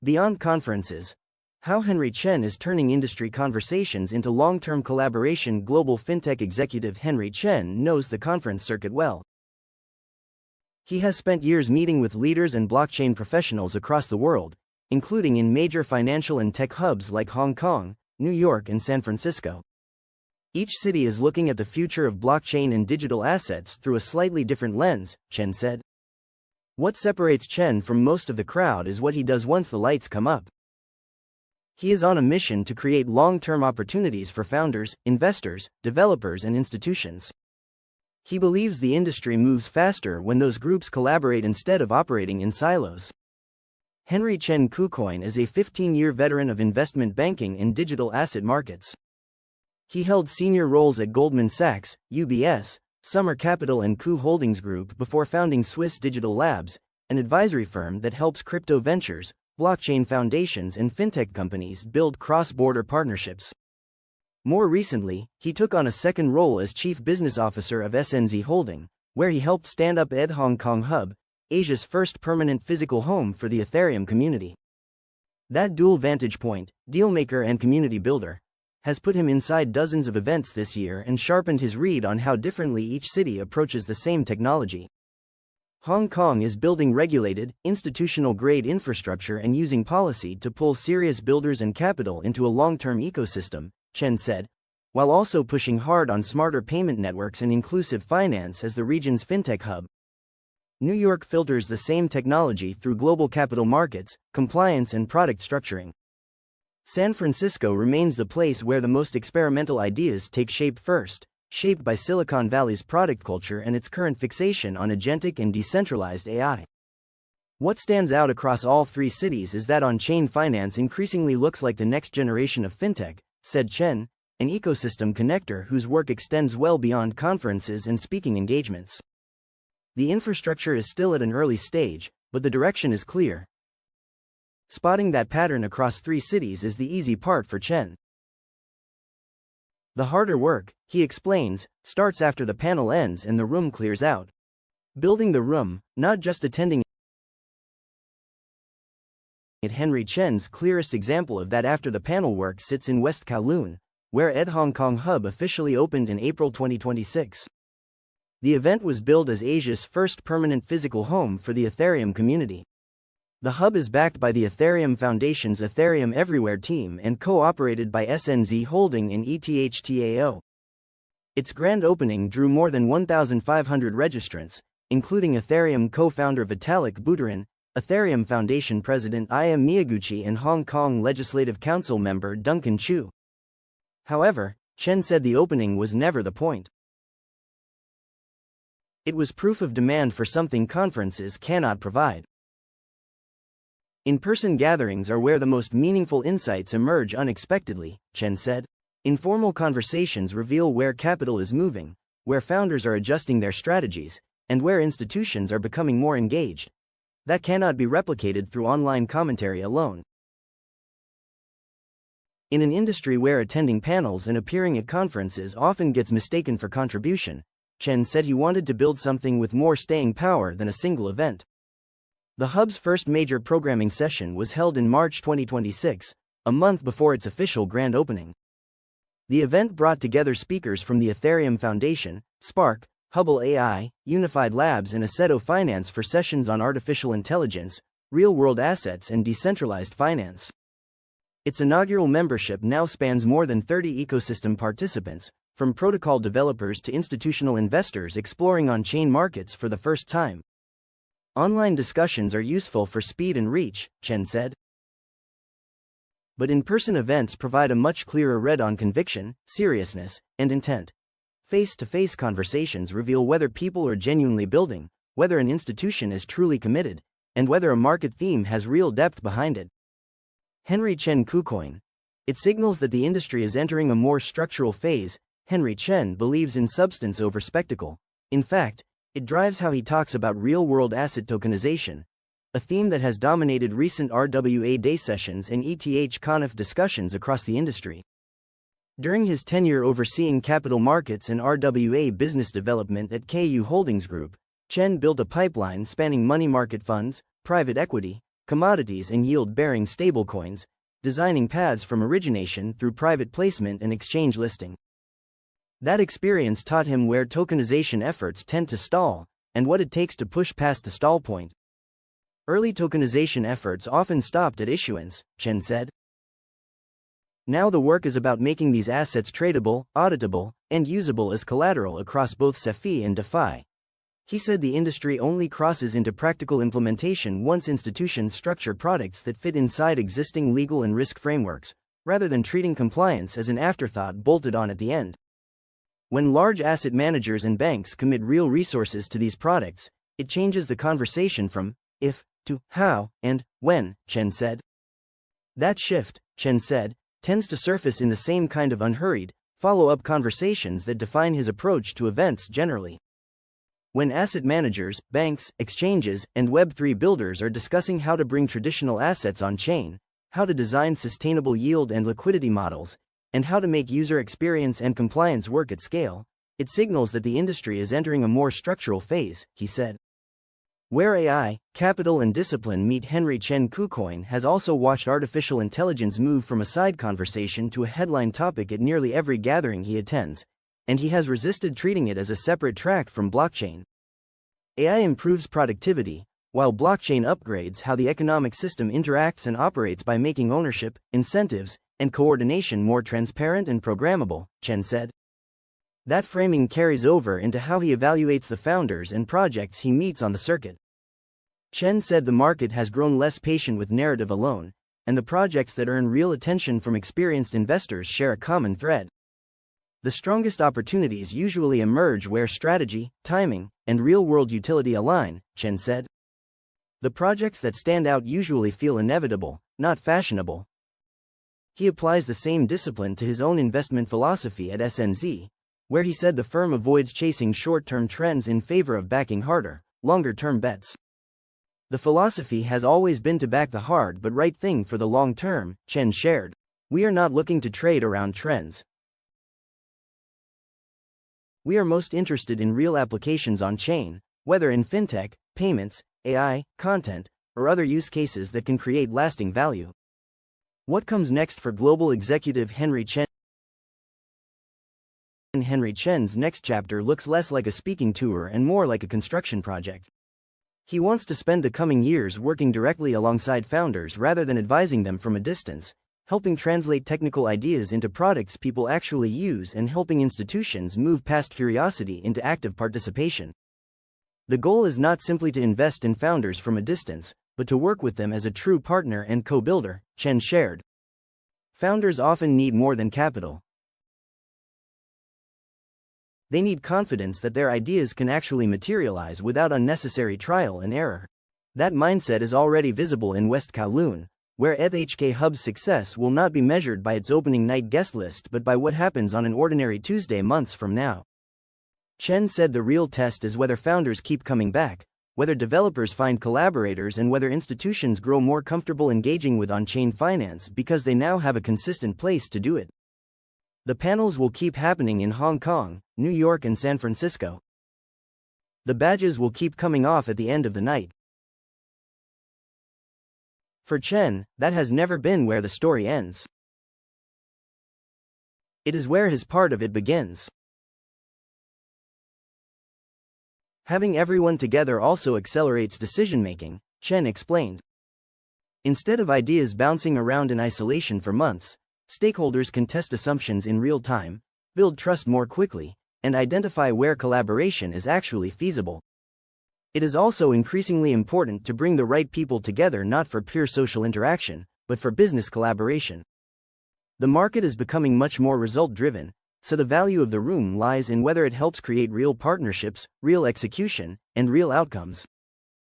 Beyond conferences, how Henry Chen is turning industry conversations into long-term collaboration. Global fintech executive Henry Chen knows the conference circuit well. He has spent years meeting with leaders and blockchain professionals across the world, including in major financial and tech hubs like Hong Kong, New York, and San Francisco. Each city is looking at the future of blockchain and digital assets through a slightly different lens, Chen said. What separates Chen from most of the crowd is what he does once the lights come up. He is on a mission to create long-term opportunities for founders, investors, developers, and institutions. He believes the industry moves faster when those groups collaborate instead of operating in silos. Henry Chen Kucoin is a 15-year veteran of investment banking and digital asset markets. He held senior roles at Goldman Sachs, UBS, Summer Capital, and Ku Holdings Group before founding Swiss Digital Labs, an advisory firm that helps crypto ventures, blockchain foundations, and fintech companies build cross-border partnerships. More recently, he took on a second role as Chief Business Officer of SNZ Holding, where he helped stand up ETH Hong Kong Hub, Asia's first permanent physical home for the Ethereum community. That dual vantage point, dealmaker and community builder, has put him inside dozens of events this year and sharpened his read on how differently each city approaches the same technology. Hong Kong is building regulated, institutional-grade infrastructure and using policy to pull serious builders and capital into a long-term ecosystem, Chen said, while also pushing hard on smarter payment networks and inclusive finance as the region's fintech hub. New York filters the same technology through global capital markets, compliance, and product structuring. San Francisco remains the place where the most experimental ideas take shape first, shaped by Silicon Valley's product culture and its current fixation on agentic and decentralized AI. What stands out across all three cities is that on-chain finance increasingly looks like the next generation of fintech, said Chen, an ecosystem connector whose work extends well beyond conferences and speaking engagements. The infrastructure is still at an early stage, but the direction is clear. Spotting that pattern across three cities is the easy part for Chen. The harder work, he explains, starts after the panel ends and the room clears out. Building the room, not just attending it. Henry Chen's clearest example of that after the panel work sits in West Kowloon, where ETH Hong Kong Hub officially opened in April 2026. The event was billed as Asia's first permanent physical home for the Ethereum community. The hub is backed by the Ethereum Foundation's Ethereum Everywhere team and co-operated by SNZ Holding and ETH. Its grand opening drew more than 1,500 registrants, including Ethereum co-founder Vitalik Buterin, Ethereum Foundation President Iya Miyaguchi, and Hong Kong Legislative Council member Duncan Chu. However, Chen said the opening was never the point. It was proof of demand for something conferences cannot provide. In-person gatherings are where the most meaningful insights emerge unexpectedly, Chen said. Informal conversations reveal where capital is moving, where founders are adjusting their strategies, and where institutions are becoming more engaged. That cannot be replicated through online commentary alone. In an industry where attending panels and appearing at conferences often gets mistaken for contribution, Chen said he wanted to build something with more staying power than a single event. The hub's first major programming session was held in March 2026, a month before its official grand opening. The event brought together speakers from the Ethereum Foundation, Spark, Hubble AI, Unified Labs, and Assetto Finance for sessions on artificial intelligence, real-world assets, and decentralized finance. Its inaugural membership now spans more than 30 ecosystem participants, from protocol developers to institutional investors exploring on-chain markets for the first time. Online discussions are useful for speed and reach, Chen said. But in-person events provide a much clearer read on conviction, seriousness, and intent. Face-to-face conversations reveal whether people are genuinely building, whether an institution is truly committed, and whether a market theme has real depth behind it. Henry Chen Kucoin. It signals that the industry is entering a more structural phase. Henry Chen believes in substance over spectacle. In fact, it drives how he talks about real-world asset tokenization, a theme that has dominated recent RWA Day sessions and ETH Conf discussions across the industry. During his tenure overseeing capital markets and RWA business development at KU Holdings Group, Chen built a pipeline spanning money market funds, private equity, commodities and yield-bearing stablecoins, designing paths from origination through private placement and exchange listing. That experience taught him where tokenization efforts tend to stall, and what it takes to push past the stall point. Early tokenization efforts often stopped at issuance, Chen said. Now the work is about making these assets tradable, auditable, and usable as collateral across both CeFi and DeFi. He said the industry only crosses into practical implementation once institutions structure products that fit inside existing legal and risk frameworks, rather than treating compliance as an afterthought bolted on at the end. When large asset managers and banks commit real resources to these products, it changes the conversation from if to how and when, Chen said. That shift, Chen said, tends to surface in the same kind of unhurried, follow-up conversations that define his approach to events generally. When asset managers, banks, exchanges, and Web3 builders are discussing how to bring traditional assets on-chain, how to design sustainable yield and liquidity models, and how to make user experience and compliance work at scale, it signals that the industry is entering a more structural phase, he said. Where AI, capital and discipline meet, Henry Chen KuCoin has also watched artificial intelligence move from a side conversation to a headline topic at nearly every gathering he attends, and he has resisted treating it as a separate track from blockchain. AI improves productivity, while blockchain upgrades how the economic system interacts and operates by making ownership, incentives, and coordination more transparent and programmable, Chen said. That framing carries over into how he evaluates the founders and projects he meets on the circuit. Chen said the market has grown less patient with narrative alone, and the projects that earn real attention from experienced investors share a common thread. The strongest opportunities usually emerge where strategy, timing, and real-world utility align, Chen said. The projects that stand out usually feel inevitable, not fashionable. He applies the same discipline to his own investment philosophy at SNZ, where he said the firm avoids chasing short-term trends in favor of backing harder, longer-term bets. The philosophy has always been to back the hard but right thing for the long term, Chen shared. We are not looking to trade around trends. We are most interested in real applications on-chain, whether in fintech, payments, AI, content, or other use cases that can create lasting value. What comes next for global executive Henry Chen? Henry Chen's next chapter looks less like a speaking tour and more like a construction project. He wants to spend the coming years working directly alongside founders rather than advising them from a distance, helping translate technical ideas into products people actually use and helping institutions move past curiosity into active participation. The goal is not simply to invest in founders from a distance, but to work with them as a true partner and co-builder, Chen shared. Founders often need more than capital. They need confidence that their ideas can actually materialize without unnecessary trial and error. That mindset is already visible in West Kowloon, where ETH Hub's success will not be measured by its opening night guest list but by what happens on an ordinary Tuesday months from now. Chen said the real test is whether founders keep coming back, whether developers find collaborators, and whether institutions grow more comfortable engaging with on-chain finance because they now have a consistent place to do it. The panels will keep happening in Hong Kong, New York, and San Francisco. The badges will keep coming off at the end of the night. For Chen, that has never been where the story ends. It is where his part of it begins. Having everyone together also accelerates decision-making, Chen explained. Instead of ideas bouncing around in isolation for months, stakeholders can test assumptions in real time, build trust more quickly, and identify where collaboration is actually feasible. It is also increasingly important to bring the right people together, not for pure social interaction, but for business collaboration. The market is becoming much more result-driven, so the value of the room lies in whether it helps create real partnerships, real execution, and real outcomes.